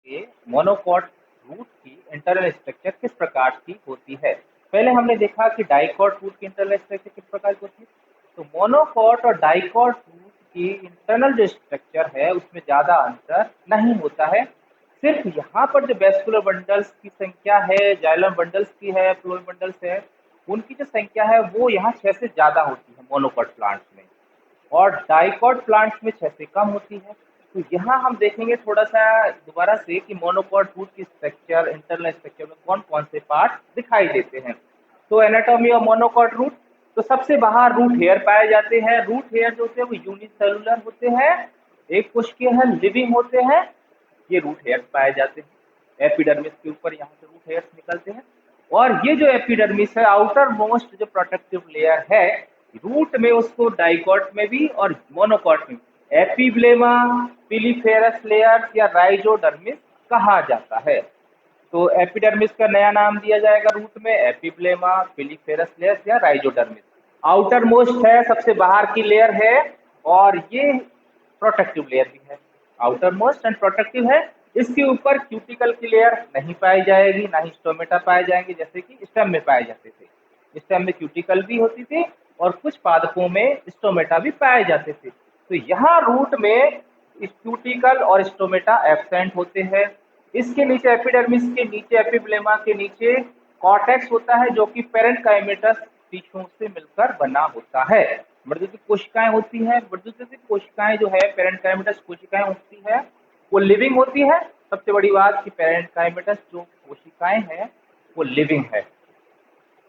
के monocot root की internal structure किस प्रकार की होती है। पहले हमने देखा कि डाइकॉट रूट की इंटरनल स्ट्रक्चर किस प्रकार की होती है। तो मोनोकॉट और डाइकॉट रूट की इंटरनल जो स्ट्रक्चर है उसमें ज़्यादा अंतर नहीं होता है। सिर्फ यहाँ पर जो वेस्कुलर बंडल्स की संख्या है, जाइलम बंडल्स की है, फ्लोएम बंडल्स है, उनकी जो संख्या है वो यहाँ 6 से ज़्यादा होती है मोनोकॉट प्लांट्स में, और डाइकॉट प्लांट्स में 6 से कम होती है। तो यहाँ हम देखेंगे थोड़ा सा दोबारा से कि मोनोकॉट रूट की स्ट्रक्चर, इंटरनल स्ट्रक्चर में कौन कौन से पार्ट दिखाई देते हैं। तो एनाटॉमी ऑफ मोनोकॉट रूट, तो सबसे बाहर रूट हेयर पाए जाते हैं। रूट हेयर जो होते हैं वो यूनिसेलुलर होते हैं, एक कोशिकीय है, लिविंग होते हैं। ये रूट हेयर पाए जाते हैं एपिडर्मिस के ऊपर, यहाँ से रूट हेयर्स निकलते हैं। और ये जो एपिडर्मिस है, आउटर मोस्ट जो प्रोटेक्टिव लेयर है रूट में, उसको डाइकॉट में भी और मोनोकॉट में एपिब्लेमा, पिलीफेरस लेयर या राइजोडर्मिस कहा जाता है। तो एपिडर्मिस का नया नाम दिया जाएगा रूट में एपिब्लेमा, पिलीफेरस लेयर या राइजोडर्मिस। आउटर मोस्ट है, सबसे बाहर की लेयर है, और ये प्रोटेक्टिव लेयर भी है, आउटर मोस्ट एंड प्रोटेक्टिव है। इसके ऊपर क्यूटिकल की लेयर नहीं पाई जाएगी, ना ही स्टोमेटा पाए जाएंगे जैसे कि स्टेम में पाए जाते थे। स्टेम में क्यूटिकल भी होती थी और कुछ पादपों में स्टोमेटा भी पाए जाते थे। तो यहाँ रूट में क्यूटिकल और स्टोमेटा एब्सेंट होते हैं। इसके नीचे एपिडर्मिस के नीचे, एपिब्लेमा के नीचे कॉर्टेक्स होता है जो कि पेरेन्काइमेटस टिश्यू से मिलकर बना होता है। मृदुतिक कोशिकाएं होती हैं। मृदुतिक कोशिकाएं जो है, पेरेन्काइमेटस कोशिकाएं होती है, वो लिविंग होती है। सबसे बड़ी बात कि पेरेन्काइमेटस जो कोशिकाएं हैं वो लिविंग है।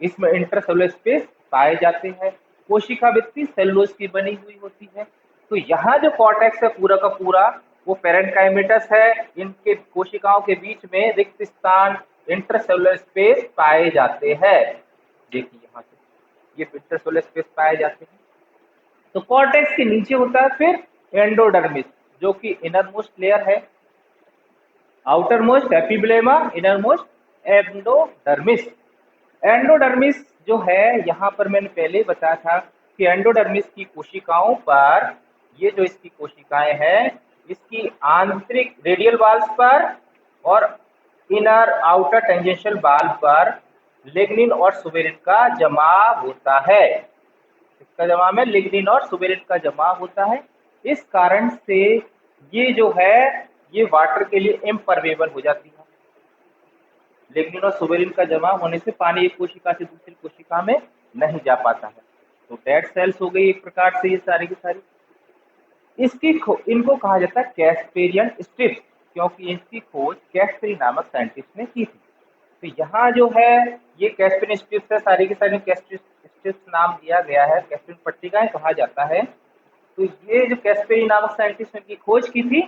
इसमें इंटरसेलुलर स्पेस पाए जाते हैं। कोशिका भित्ति सेलुलोज की बनी हुई होती है। तो यहाँ जो कॉर्टेक्स है पूरा का पूरा वो पेरेन्काइमेटस है। इनके कोशिकाओं के बीच में रिक्त स्थान, इंटरसेलुलर स्पेस पाए जाते हैं। देखिए यहाँ से ये इंटरसेलुलर स्पेस पाए जाते हैं। तो कॉर्टेक्स के नीचे होता है फिर एंडोडर्मिस, जो कि इनर मोस्ट लेयर है। Outer most epiblema, inner most endodermis. Endodermis जो है, यहाँ पर मैंने पहले ही बताया था कि एंडोडर्मिस की कोशिकाओं पर, ये जो इसकी कोशिकाएं हैं, इसकी आंतरिक रेडियल वाल्स पर और इनर आउटर टेंजेंशियल वाल्व पर लिग्निन और सुबेरिन का जमाव होता है। इसका जमाव में लिग्निन और सुबेरिन का जमाव होता है। इस कारण से ये जो है ये वाटर के लिए इम्परमेबल हो जाती है। लिग्निन और सुबेरिन का जमा होने से पानी एक कोशिका से दूसरी कोशिका में नहीं जा पाता है। तो डेड सेल्स हो गई एक प्रकार से ये सारी की सारी। इनको कहा जाता है कैस्पेरियन स्ट्रिप्स, क्योंकि इसकी खोज कैस्पेरी नामक साइंटिस्ट ने की थी। तो यहाँ जो है ये कैस्पेरियन स्ट्रिप्स है, सारी की सारी कैस्पेरियन स्ट्रिप्स नाम दिया गया है, कैस्पेरियन पट्टिकाएं कहा जाता है। तो ये जो कैस्पेरी नामक साइंटिस्ट ने की खोज की थी,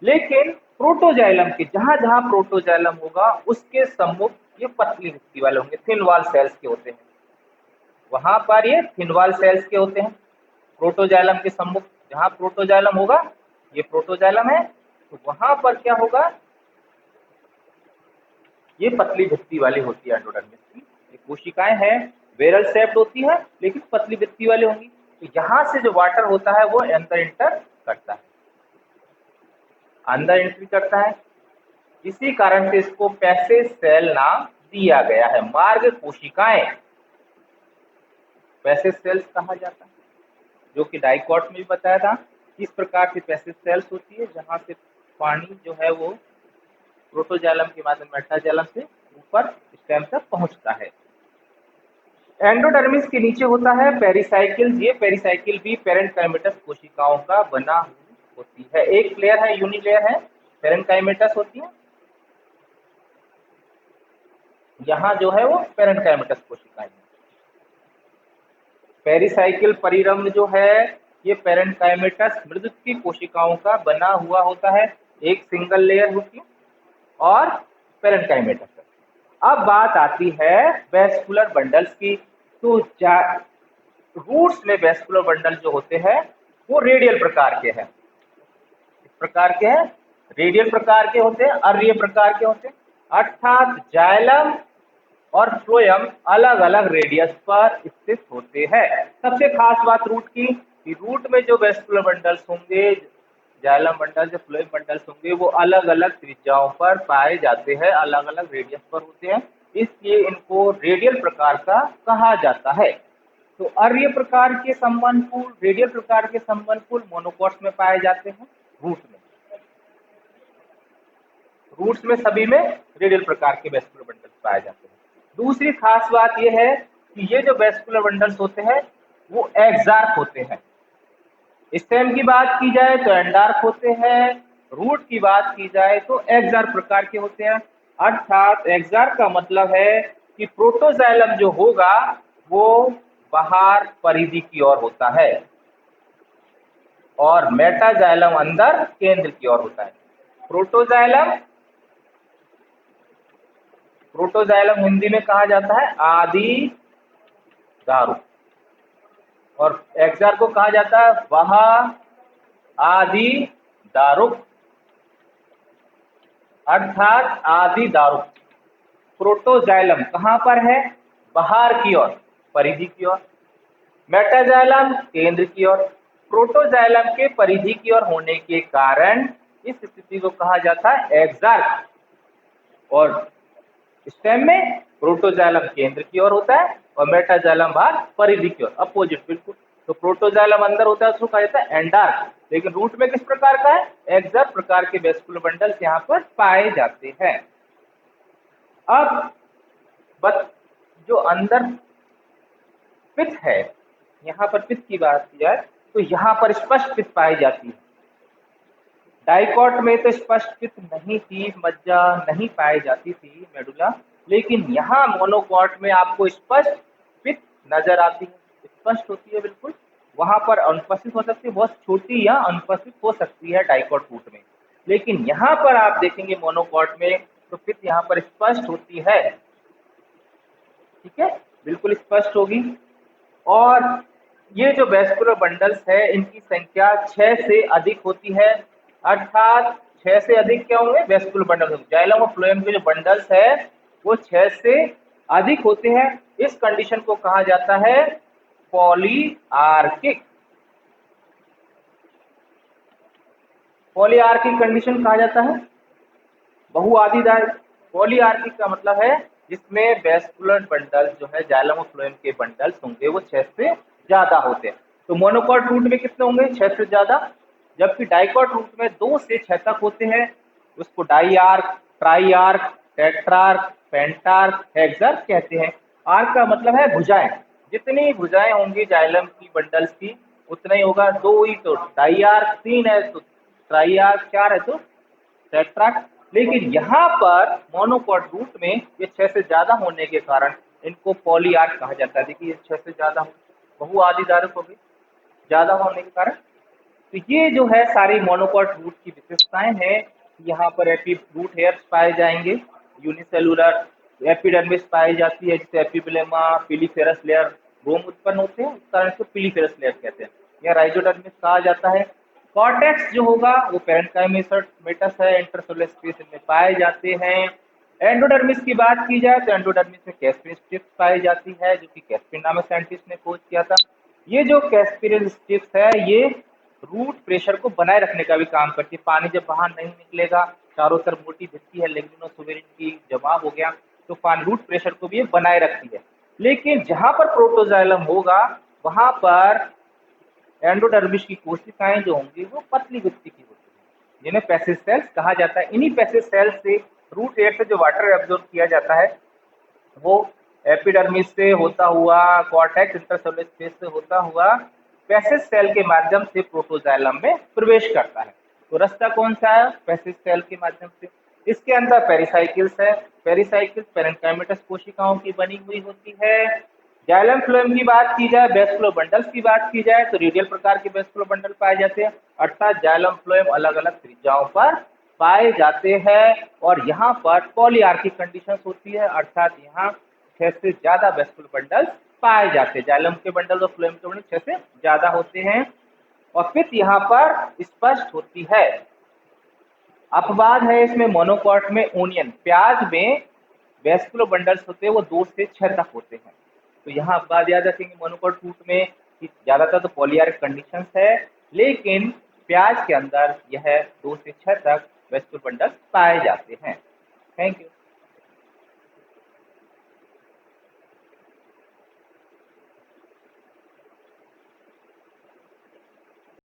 लेकिन प्रोटोजाइलम के जहां जहां प्रोटोजाइलम होगा उसके सम्मुख ये पतली भित्ति वाले होंगे, थिन वॉल सेल्स के होते हैं। वहां पर ये थिन वॉल सेल्स के होते हैं। प्रोटोजाइलम के सम्मुख जहां प्रोटोजाइलम होगा, ये प्रोटोजाइलम है, तो वहां पर क्या होगा, ये पतली भित्ति वाली होती है एंडोडर्मिस की। ये कोशिकाएं हैं, बेरल शेप्ड होती है लेकिन पतली भित्ति वाली होंगी। तो यहाँ से जो वाटर होता है वो अंदर इंटर करता है, अंदर एंट्री करता है। इसी कारण से इसको पैसेज सेल नाम दिया गया है। मार्ग कोशिकाएं पैसेज सेल्स कहा जाता है, जो कि डाइकॉट में भी बताया था किस प्रकार से पैसेज सेल्स होती है, जहां से पानी जो है वो प्रोटोजाइलम के माध्यम मेटाजाइलम से ऊपर स्टेम तक पहुंचता है। एंडोडर्मिस के नीचे होता है पेरिसाइकिल। ये पेरिसाइकिल भी पेरेन्काइमेटस कोशिकाओं का बना होती है। एक लेयर है, यूनिलेयर है, पेरेन्काइमेटस होती है। यहाँ जो है वो पेरेन्काइमेटस कोशिकाएं। पेरिसाइकिल परिरम्भ जो है ये पेरेन्काइमेटस मृदुकी कोशिकाओं का बना हुआ होता है। एक सिंगल लेयर होती है और पेरेन्काइमेटस। अब बात आती है वेस्कुलर बंडल्स की। तो रूट्स में वेस्कुलर बंडल जो होते हैं वो रेडियल प्रकार के हैं। इस प्रकार के हैं, रेडियल प्रकार के होते हैं, अर्रीय प्रकार के होते हैं। अर्थात जाइलम और फ्लोएम अलग अलग रेडियस पर स्थित होते हैं। सबसे खास बात रूट की, कि रूट में जो वेस्कुलर बंडल्स होंगे, जाइलम बंडल जो फ्लोएम बंडल्स होंगे वो अलग अलग त्रिज्याओं पर पाए जाते हैं, अलग अलग रेडियस पर होते हैं, इसलिए इनको रेडियल प्रकार का कहा जाता है। तो अर्य प्रकार के संबंधफूल, रेडियल प्रकार के संबंधफूल मोनोकॉट्स में पाए जाते हैं, रूट्स में सभी में रेडियल प्रकार के वेस्कुलर बंडल्स पाए जाते हैं। दूसरी खास बात यह है कि ये जो वेस्कुलर बंडल्स होते हैं वो एक्सार्क होते हैं। स्टेम की बात की जाए तो एंडार्क होते हैं, रूट की बात की जाए तो एक्सार्क प्रकार के होते हैं। अर्थात एक्सार्क का मतलब है कि प्रोटोजाइलम जो होगा वो बाहर परिधि की ओर होता है और मेटाजाइलम अंदर केंद्र की ओर होता है। प्रोटोजाइलम हिंदी में कहा जाता है आदि दारुक, और एक्सार्क को कहा जाता है वह आदि दारुक, अर्थात आदि दारुक। प्रोटोजाइलम कहां पर है? बाहर की ओर, परिधि की ओर। मेटाजाइलम केंद्र की ओर। प्रोटोजाइलम के परिधि की ओर होने के कारण इस स्थिति को कहा जाता है एक्सार्क, और स्टेम में प्रोटोजाइलम केंद्र की ओर होता है और मेटाजाइलम बाहर परिधि की ओर, अपोजिट बिल्कुल। तो प्रोटोजाइलम अंदर होता है उसको कहा जाता है एंडार्क, लेकिन रूट में किस प्रकार का है? एक्सार्क प्रकार के वेस्कुलर बंडल्स यहाँ पर पाए जाते हैं। अब जो अंदर पित्त है, यहाँ पर पित्त की बात की जाए तो यहाँ पर स्पष्ट पित्त पाई जाती है। डाइकॉट में तो स्पष्ट पित्त नहीं थी, मज्जा नहीं पाई जाती थी, मेडुला, लेकिन यहाँ मोनोकॉट में आपको स्पष्ट पित्त नजर आती है, स्पष्ट होती है बिल्कुल। वहां पर अनुपस्थित हो सकती है, बहुत छोटी या अनुपस्थित हो सकती है डाइकॉट रूट में, लेकिन यहाँ पर आप देखेंगे मोनोकॉट में तो पित्त यहाँ पर स्पष्ट होती है, ठीक है, बिल्कुल स्पष्ट होगी। और ये जो वेस्कुलर बंडल्स है इनकी संख्या 6 से अधिक होती है, अर्थात 6 से अधिक क्या होंगे? Vascular bundles. जाइलम और फ्लोएम के जो बंडल्स है वो 6 से अधिक होते हैं। इस कंडीशन को कहा जाता है पॉलीआर्किक। पॉलीआर्किक कंडीशन कहा जाता है बहुआदीदार। पॉलीआर्किक का मतलब है जिसमें वेस्कुलर बंडल जो है जाइलम और फ्लोएम के बंडल्स होंगे वो 6 से ज्यादा होते हैं। तो मोनोकॉट रूट में कितने होंगे? 6 से ज्यादा, जबकि डाइकॉट रूट में 2 से 6 तक होते हैं। उसको डाईआर्क, ट्राईआर्क, टेट्रार्क, पेंटार्क, हेक्सार्क कहते हैं। आर्क का मतलब है भुजाएं, जितनी भुजाएं होंगी जाइलम की बंडल्स की उतना ही होगा। 2 ही तो डाईआर्क, 3 है तो ट्राईआर्क, 4 है तो टेट्रार्क। लेकिन यहाँ पर मोनोकॉट रूट में ये 6 से ज्यादा होने के कारण इनको पॉलीआर्क कहा जाता है। देखिए 6 से ज्यादा हो, बहुआदीदारक हो गई ज्यादा होने के कारण। तो ये जो है सारी मोनोकॉट रूट की विशेषताएं हैं। यहाँ पर रूट हेयर्स पाए जाएंगे, यूनिसेलुलर एपिडर्मिस पाई जाती है, जिसे एपिब्लेमा, पिलीफेरस लेयर रोम उत्पन्न होते हैं, उस कारण से पिलीफेरस लेयर कहते हैं। या राइजोडर्मिस कहा जाता है। कॉर्टेक्स जो होगा वो पेरेन्काइमेटस है, इंटरसेलुलर स्पेस इनमें पाए जाते हैं। एंडोडर्मिस की बात की जाए तो एंडोडर्मिस में कैस्पिन स्ट्रिप्स पाई जाती है, जो कि कैस्पिन नामक साइंटिस्ट ने खोज किया था। ये जो कैस्पिन स्ट्रिप्स है ये रूट प्रेशर को बनाए रखने का भी काम करती है। पानी जब बाहर नहीं निकलेगा, चारों तरफ मोटी भित्ती है, लेकिन सुवेरिन की जमाव हो गया तो पानी रूट प्रेशर को भी ये बनाए रखती है। लेकिन जहां पर प्रोटोजाइलम होगा वहां पर एंडोडर्मिस की कोशिकाएं जो होंगी वो पतली भित्ती की होती है, जिन्हें पैसेज सेल्स कहा जाता है। इन्हीं पैसेज सेल्स से रूट एयर से जो वाटर एब्जॉर्ब किया जाता है वो एपिडर्मिस से होता हुआ, कॉर्टेक्स, इंटरसेलुलर स्पेस से होता हुआ पैसेज सेल के माध्यम से प्रोटोजाइलम में प्रवेश करता है। तो रास्ता कौन सा है? पैसेज सेल के माध्यम से। इसके अंदर पेरिसाइकिल्स है। पेरिसाइकिल्स पेरेन्काइमेटस कोशिकाओं की बनी हुई होती है। जाइलम फ्लोएम की बात की जाए, वेस्कुलर बंडल्स की बात की जाए तो रेडियल प्रकार के वेस्कुलर बंडल पाए जाते हैं, अर्थात जाइलम फ्लोएम अलग अलग त्रिज्याओं पर पाए जाते हैं। और यहाँ पर पॉलीआर्किक कंडीशंस होती है, अर्थात यहाँ 6 से ज्यादा वेस्कुलर बंडल्स पाए जाते हैं। जाइलम के बंडल और फ्लोएम के बंडल 6 से ज्यादा होते हैं और पित्त यहाँ पर स्पष्ट होती है। अपवाद है इसमें मोनोकॉट में ओनियन, प्याज में वेस्कुलर बंडल्स होते हैं वो 2 से 6 तक होते हैं। तो यहाँ अपवाद याद रखेंगे मोनोकॉट रूट में कि ज्यादातर तो पॉलीआर्किक कंडीशंस है, लेकिन प्याज के अंदर यह 2 से 6 तक वेस्कुलर बंडल पाए जाते हैं। Thank you.